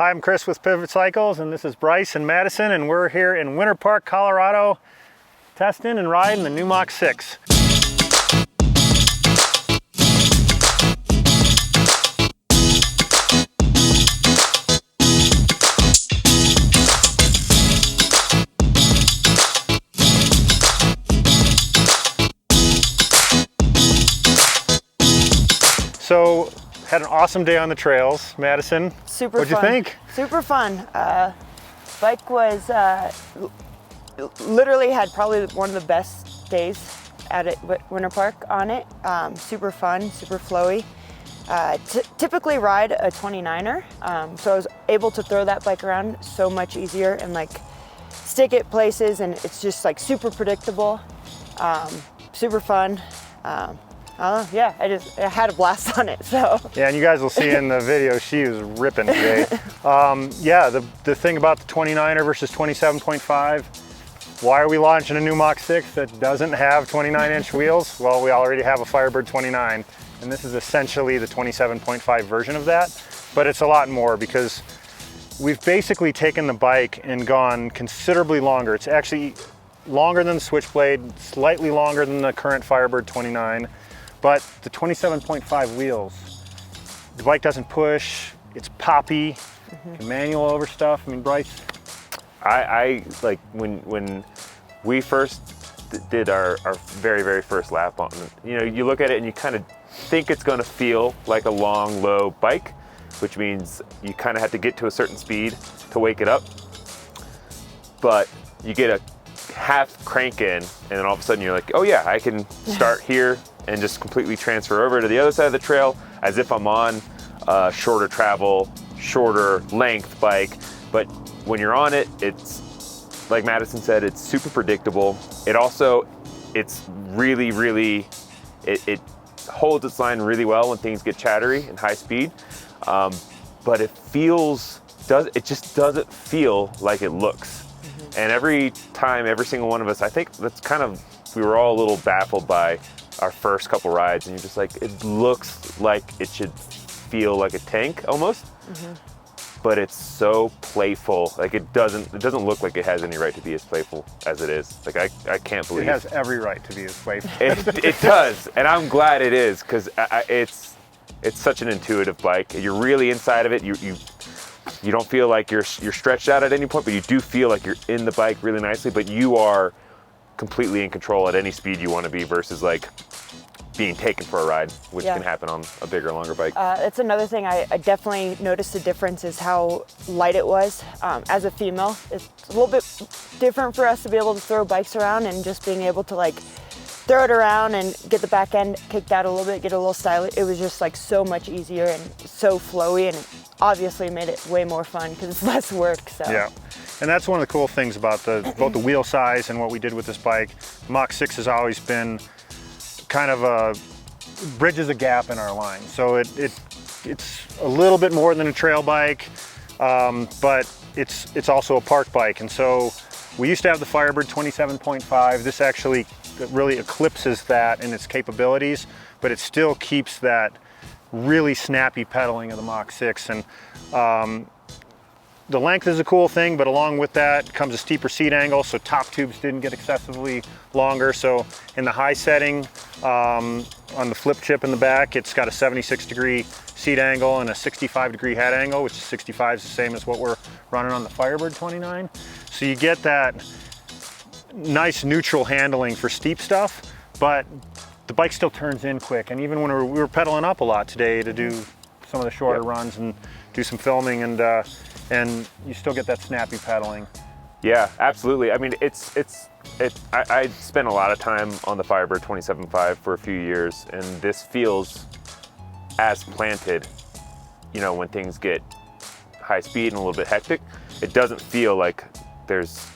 Hi, I'm Chris with Pivot Cycles, and this is Bryce and Madison, and we're here in Winter Park, Colorado, testing and riding the new Mach 6. So, had an awesome day on the trails. Madison, Super what'd fun. you think? Super fun. Bike was literally had probably one of the best days at it, Winter Park on it. Super fun, super flowy. Typically ride a 29er, so I was able to throw that bike around so much easier and like stick it places, and it's just like super predictable, super fun. Yeah, I had a blast on it, so. Yeah, and you guys will see in the video, she was ripping today. Yeah, the thing about the 29er versus 27.5, why are we launching a new Mach 6 that doesn't have 29-inch wheels? Well, we already have a Firebird 29, and this is essentially the 27.5 version of that, but it's a lot more because we've basically taken the bike and gone considerably longer. It's actually longer than the Switchblade, slightly longer than the current Firebird 29. But the 27.5 wheels, the bike doesn't push, it's poppy, can manual over stuff. I mean, Bryce? I like when we first did our very, very first lap on it, you look at it and you kind of think it's gonna feel like a long, low bike, which means you kind of have to get to a certain speed to wake it up. But you get a half crank in and then all of a sudden you're like, oh yeah, I can start here and just completely transfer over to the other side of the trail as if I'm on a shorter travel, shorter length bike. But when you're on it, it's, like Madison said, it's super predictable. It's really, really, it holds its line really well when things get chattery and high speed. But it just doesn't feel like it looks. And every time, every single one of us, I think we were all a little baffled by our first couple rides, and you're just like, it looks like it should feel like a tank almost, but it's so playful. Like it doesn't look like it has any right to be as playful as it is. Like I can't believe it has every right to be as playful. It does, and I'm glad it is, because it's such an intuitive bike. You're really inside of it. You don't feel like you're stretched out at any point, but you do feel like you're in the bike really nicely, but you are completely in control at any speed you want to be versus like being taken for a ride, which can happen on a bigger, longer bike. That's another thing I definitely noticed the difference is how light it was. As a female, it's a little bit different for us to be able to throw bikes around, and just being able to like throw it around and get the back end kicked out a little bit, get a little stylish. It was just like so much easier and so flowy, and it obviously made it way more fun because it's less work. So. Yeah. And that's one of the cool things about both the wheel size and what we did with this bike. Mach 6 has always been kind of bridges a gap in our line. So it's a little bit more than a trail bike, but it's also a park bike. And so we used to have the Firebird 27.5. This actually really eclipses that in its capabilities, but it still keeps that really snappy pedaling of the Mach 6. And the length is a cool thing, but along with that comes a steeper seat angle, so top tubes didn't get excessively longer. So in the high setting, on the flip chip in the back, it's got a 76-degree seat angle and a 65-degree head angle, which is 65 is the same as what we're running on the Firebird 29. So you get that nice neutral handling for steep stuff, but the bike still turns in quick. And even when we were pedaling up a lot today to do some of the shorter runs and do some filming, and you still get that snappy pedaling. Yeah, absolutely. I mean, I spent a lot of time on the Firebird 27.5 for a few years, and this feels as planted, when things get high speed and a little bit hectic. It doesn't feel like there's,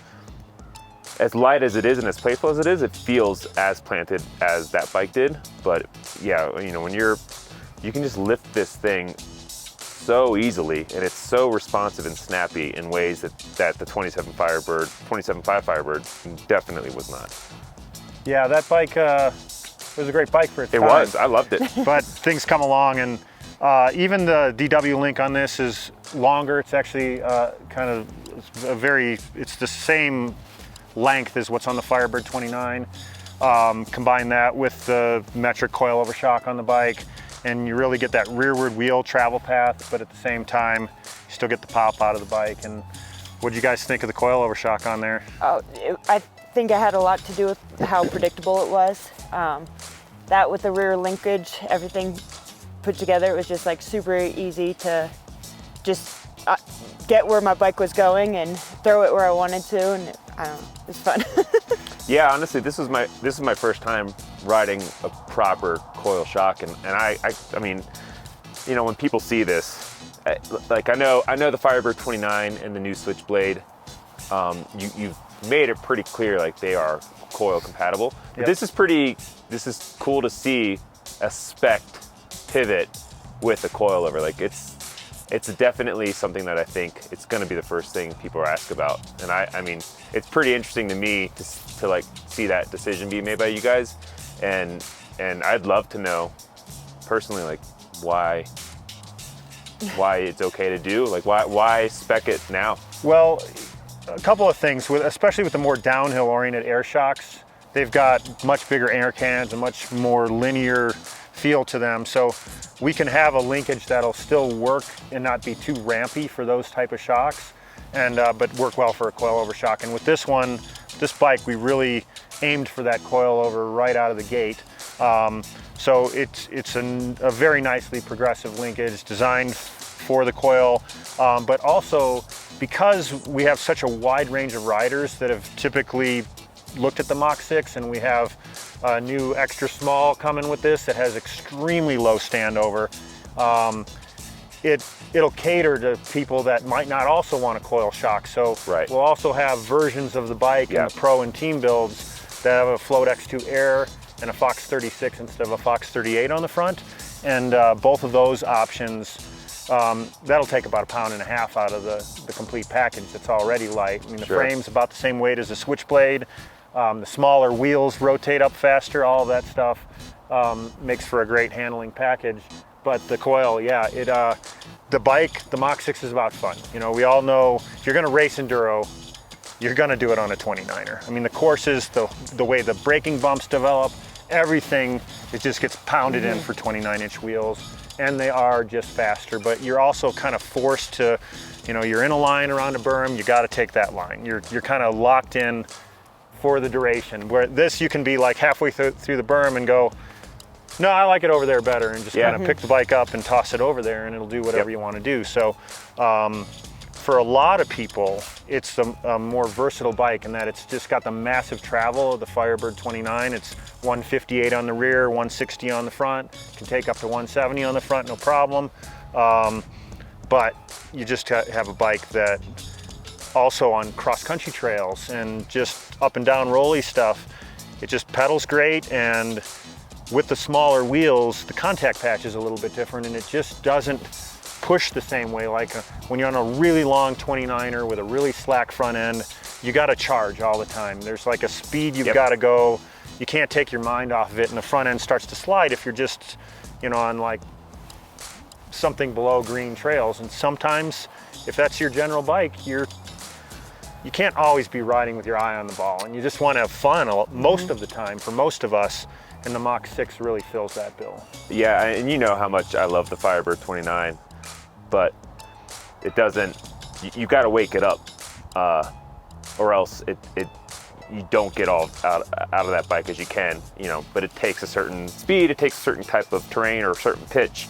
as light as it is and as playful as it is, it feels as planted as that bike did. But yeah, when you can just lift this thing so easily, and it's so responsive and snappy in ways that the 27.5 Firebird definitely was not. Yeah, that bike was a great bike for its time. It was, I loved it. But things come along, and Even the DW link on this is longer. It's actually it's the same length as what's on the Firebird 29. Combine that with the metric coilover shock on the bike, and you really get that rearward wheel travel path, but at the same time, you still get the pop out of the bike. And what do you guys think of the coilover shock on there? I think it had a lot to do with how predictable it was. That with the rear linkage, everything put together, it was just like super easy to just get where my bike was going and throw it where I wanted to, and I don't know, it was fun. Yeah, honestly, this is my first time riding a proper coil shock, and I mean, you know, when people see this, like I know the Firebird 29 and the new Switchblade, you've made it pretty clear like they are coil compatible. But Yep. this is cool to see a spec pivot with a coilover. Like it's definitely something that I think it's going to be the first thing people ask about. And I mean, it's pretty interesting to me to like see that decision be made by you guys. And I'd love to know personally, like why it's okay to do, like why spec it now? Well, a couple of things, especially with the more downhill oriented air shocks. They've got much bigger air cans, a much more linear feel to them. So we can have a linkage that'll still work and not be too rampy for those type of shocks, and but work well for a coilover shock. And with this bike, we really aimed for that coilover right out of the gate. So it's a very nicely progressive linkage designed for the coil, but also because we have such a wide range of riders that have typically looked at the Mach 6, and we have a new extra small coming with this that has extremely low standover. It'll cater to people that might not also want a coil shock. So right. We'll also have versions of the bike in the Pro and Team builds that have a Float X2 Air and a Fox 36 instead of a Fox 38 on the front. And both of those options, that'll take about 1.5 pounds out of the complete package that's already light. I mean, the frame's about the same weight as a Switchblade. The smaller wheels rotate up faster, all of that stuff makes for a great handling package. But the coil, yeah, the bike, the Mach 6 is about fun. You know, we all know if you're gonna race enduro, you're gonna do it on a 29er. I mean, the courses, the way the braking bumps develop, everything, it just gets pounded in for 29-inch wheels, and they are just faster. But you're also kind of forced to, you know, you're in a line around a berm, you gotta take that line. You're kind of locked in for the duration. Where this, you can be like halfway through the berm and go, no, I like it over there better, and just kind of pick the bike up and toss it over there, and it'll do whatever you want to do. So for a lot of people, it's a more versatile bike in that it's just got the massive travel of the Firebird 29. It's 158 on the rear, 160 on the front, can take up to 170 on the front, no problem. But you just have a bike that also on cross-country trails and just up and down rolly stuff, it just pedals great. And with the smaller wheels, the contact patch is a little bit different, and it just doesn't push the same way. Like when you're on a really long 29er with a really slack front end, you got to charge all the time. There's like a speed you've got to go. You can't take your mind off of it, and the front end starts to slide if you're just, you know, on like something below green trails. And sometimes, if that's your general bike, you can't always be riding with your eye on the ball, and you just want to have fun most of the time for most of us. And the Mach 6 really fills that bill. Yeah, and you know how much I love the Firebird 29, but it doesn't, you got to wake it up, or else you don't get all out of that bike as you can, you know, but it takes a certain speed, it takes a certain type of terrain or a certain pitch,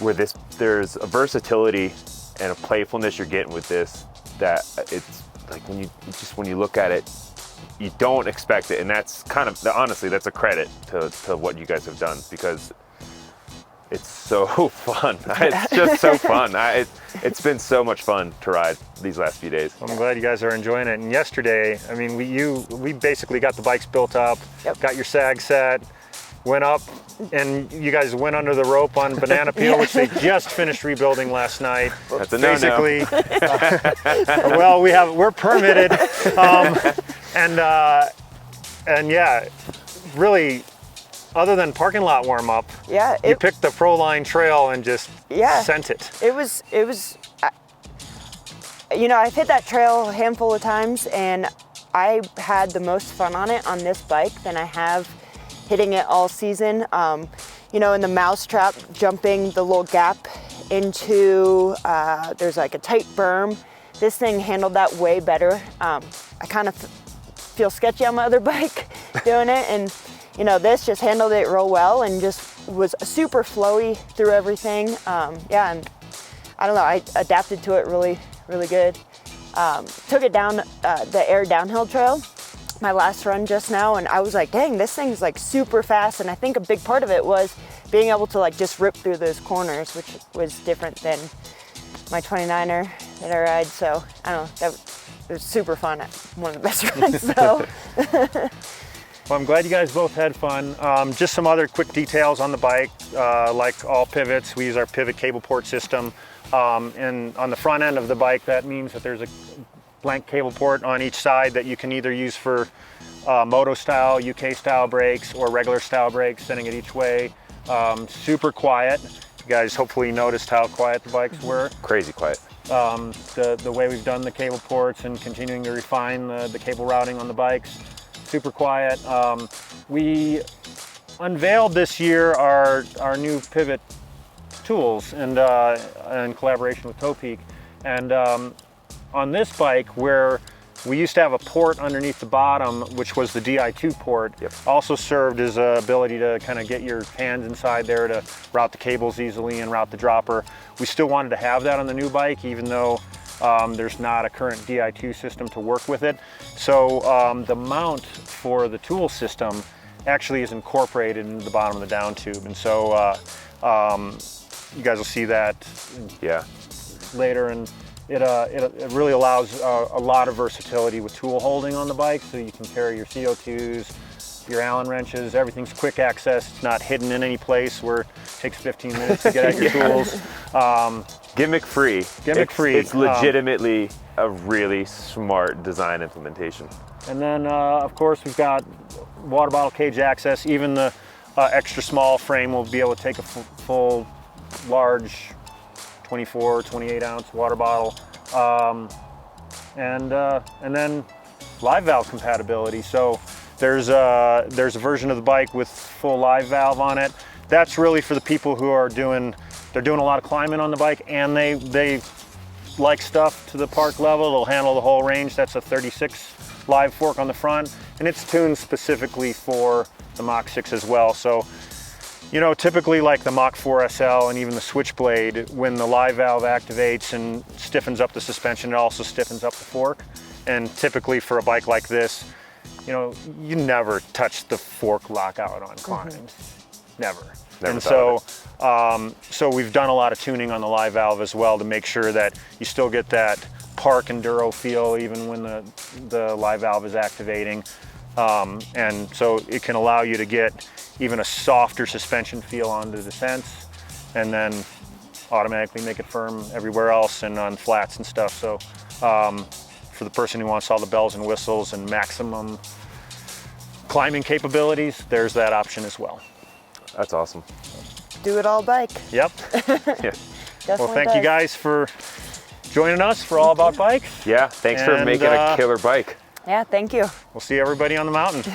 where there's a versatility and a playfulness you're getting with this that it's like when you look at it, you don't expect it, and that's kind of, honestly, that's a credit to what you guys have done, because it's so fun. It's just so fun. It's been so much fun to ride these last few days. I'm glad you guys are enjoying it. And yesterday, I mean, we basically got the bikes built up, got your sag set, went up, and you guys went under the rope on Banana Peel, which they just finished rebuilding last night. That's a basically, well, we're permitted, and yeah, really other than parking lot warm up, Yeah, you picked the Pro Line trail and just Yeah. sent it. it was, you know, I've hit that trail a handful of times, and I had the most fun on it on this bike than I have hitting it all season. You know, in the mousetrap, jumping the little gap into, there's like a tight berm. This thing handled that way better. I kind of feel sketchy on my other bike doing it, and you know, this just handled it real well and just was super flowy through everything. Yeah, and I don't know, I adapted to it really good. Took it down the air downhill trail, my last run just now, and I was like, dang, this thing's like super fast. And I think a big part of it was being able to like just rip through those corners, which was different than my 29er that I ride. So I don't know, it was super fun. One of the best runs. So. Well, I'm glad you guys both had fun. Just some other quick details on the bike. Like all pivots, we use our pivot cable port system. And on the front end of the bike, that means that there's a blank cable port on each side that you can either use for moto style, UK style brakes, or regular style brakes, sending it each way. Super quiet. You guys hopefully noticed how quiet the bikes were. Crazy quiet. The way we've done the cable ports and continuing to refine the cable routing on the bikes, super quiet. We unveiled this year our new pivot tools and in collaboration with Toe Peak. And on this bike, where we used to have a port underneath the bottom, which was the Di2 port, also served as an ability to kind of get your hands inside there to route the cables easily and route the dropper. We still wanted to have that on the new bike, even though there's not a current Di2 system to work with it. So the mount for the tool system actually is incorporated into the bottom of the down tube. And so you guys will see that later. And it really allows a lot of versatility with tool holding on the bike, so you can carry your CO2s, your Allen wrenches, everything's quick access. It's not hidden in any place where it takes 15 minutes to get at your tools. Gimmick free. Gimmick free. It's legitimately a really smart design implementation. And then of course we've got water bottle cage access. Even the extra small frame will be able to take a full large 24, 28 ounce water bottle. And then live valve compatibility. So there's a version of the bike with full live valve on it. That's really for the people who are doing a lot of climbing on the bike, and they like stuff to the park level. It'll handle the whole range. That's a 36 live fork on the front, and it's tuned specifically for the Mach 6 as well. So, you know, typically like the Mach 4 SL and even the Switchblade, when the live valve activates and stiffens up the suspension, it also stiffens up the fork. And typically for a bike like this, you know, you never touch the fork lockout on climbs. Never. And so, so we've done a lot of tuning on the live valve as well to make sure that you still get that park enduro feel even when the live valve is activating. And so it can allow you to get even a softer suspension feel on the descents, and then automatically make it firm everywhere else and on flats and stuff. So for the person who wants all the bells and whistles and maximum climbing capabilities, there's that option as well. That's awesome. Do it all bike. Yep. Yeah. Well, thank you guys for joining us for All About Bikes. Yeah, thanks for making a killer bike. Yeah, thank you. We'll see everybody on the mountain.